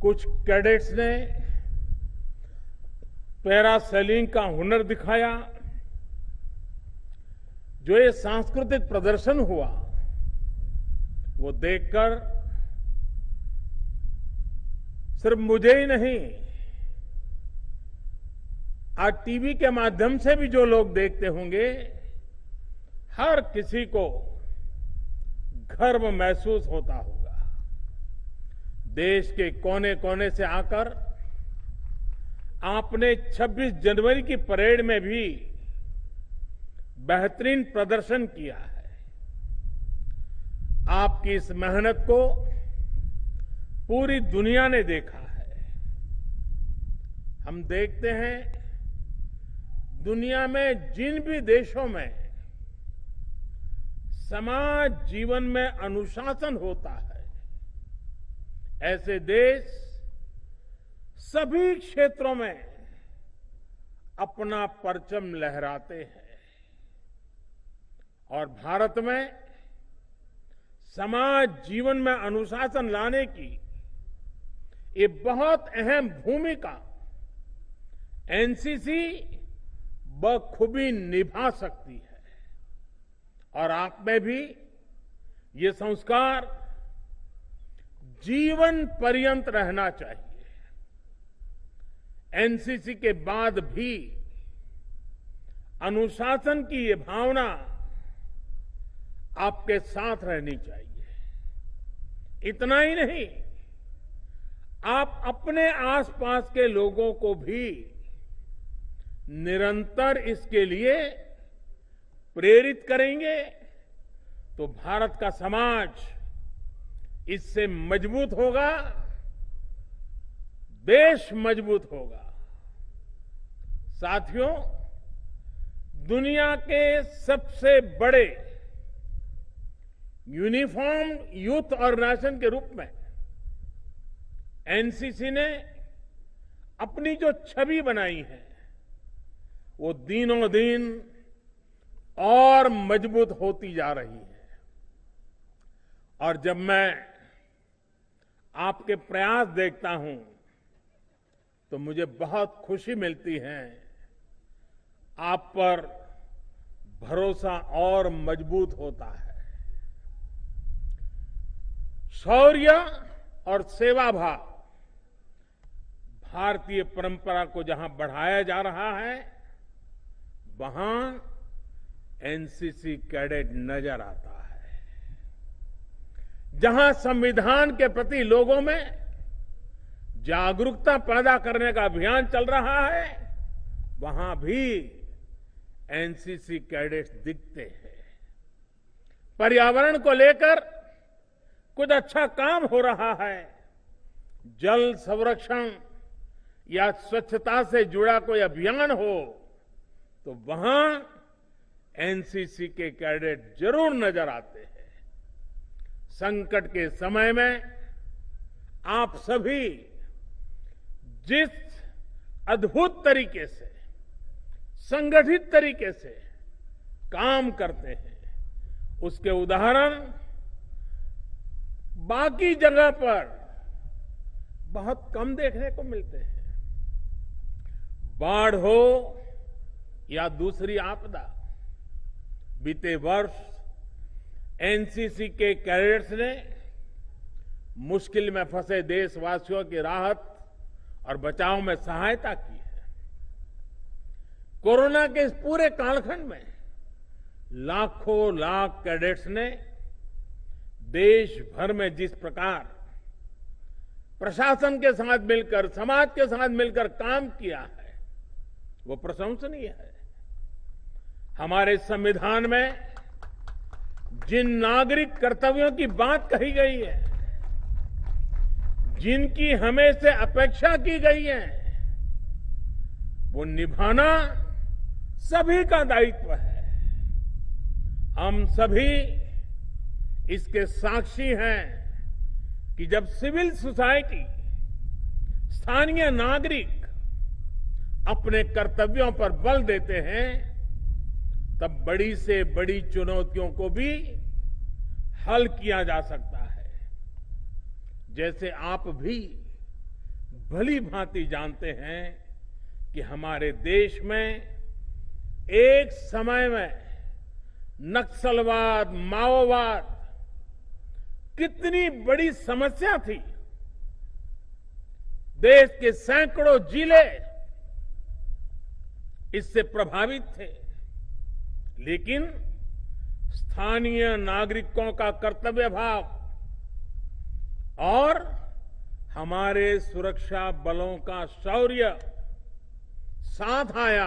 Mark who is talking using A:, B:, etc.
A: कुछ कैडेट्स ने पैरासेलिंग का हुनर दिखाया। जो ये सांस्कृतिक प्रदर्शन हुआ वो देखकर सिर्फ मुझे ही नहीं, आज टीवी के माध्यम से भी जो लोग देखते होंगे, हर किसी को गर्व महसूस होता होगा। देश के कोने कोने से आकर आपने 26 जनवरी की परेड में भी बेहतरीन प्रदर्शन किया है। आपकी इस मेहनत को पूरी दुनिया ने देखा है। हम देखते हैं दुनिया में जिन भी देशों में समाज जीवन में अनुशासन होता है, ऐसे देश सभी क्षेत्रों में अपना परचम लहराते हैं। और भारत में समाज जीवन में अनुशासन लाने की ये बहुत अहम भूमिका एनसीसी बखूबी निभा सकती है। और आप में भी ये संस्कार जीवन पर्यंत रहना चाहिए। एनसीसी के बाद भी अनुशासन की ये भावना आपके साथ रहनी चाहिए। इतना ही नहीं, आप अपने आसपास के लोगों को भी निरंतर इसके लिए प्रेरित करेंगे तो भारत का समाज इससे मजबूत होगा, देश मजबूत होगा। साथियों, दुनिया के सबसे बड़े यूनिफॉर्म यूथ ऑर्गेनाइजेशन के रूप में एनसीसी ने अपनी जो छवि बनाई है वो दिनों दिन और मजबूत होती जा रही है। और जब मैं आपके प्रयास देखता हूं तो मुझे बहुत खुशी मिलती है। आप पर भरोसा और मजबूत होता है। शौर्य और सेवा भाव भारतीय परंपरा को जहां बढ़ाया जा रहा है, वहां एनसीसी कैडेट नजर आता है। जहां संविधान के प्रति लोगों में जागरूकता पैदा करने का अभियान चल रहा है, वहां भी एनसीसी कैडेट्स दिखते हैं। पर्यावरण को लेकर कुछ अच्छा काम हो रहा है, जल संरक्षण या स्वच्छता से जुड़ा कोई अभियान हो, तो वहां एनसीसी के कैडेट जरूर नजर आते हैं। संकट के समय में आप सभी जिस अद्भुत तरीके से, संगठित तरीके से काम करते हैं, उसके उदाहरण बाकी जगह पर बहुत कम देखने को मिलते हैं। बाढ़ हो या दूसरी आपदा, बीते वर्ष एनसीसी के कैडेट्स ने मुश्किल में फंसे देशवासियों की राहत और बचाव में सहायता की है। कोरोना के इस पूरे कालखंड में लाखों लाख कैडेट्स ने देश भर में जिस प्रकार प्रशासन के साथ मिलकर, समाज के साथ मिलकर काम किया है, वो प्रशंसनीय है। हमारे संविधान में जिन नागरिक कर्तव्यों की बात कही गई है, जिनकी हमें से अपेक्षा की गई है, वो निभाना सभी का दायित्व है। हम सभी इसके साक्षी हैं कि जब सिविल सोसाइटी, स्थानीय नागरिक अपने कर्तव्यों पर बल देते हैं, तब बड़ी से बड़ी चुनौतियों को भी हल किया जा सकता है। जैसे आप भी भली भांति जानते हैं कि हमारे देश में एक समय में नक्सलवाद, माओवाद कितनी बड़ी समस्या थी। देश के सैकड़ों जिले इससे प्रभावित थे, लेकिन स्थानीय नागरिकों का कर्तव्य भाव और हमारे सुरक्षा बलों का शौर्य साथ आया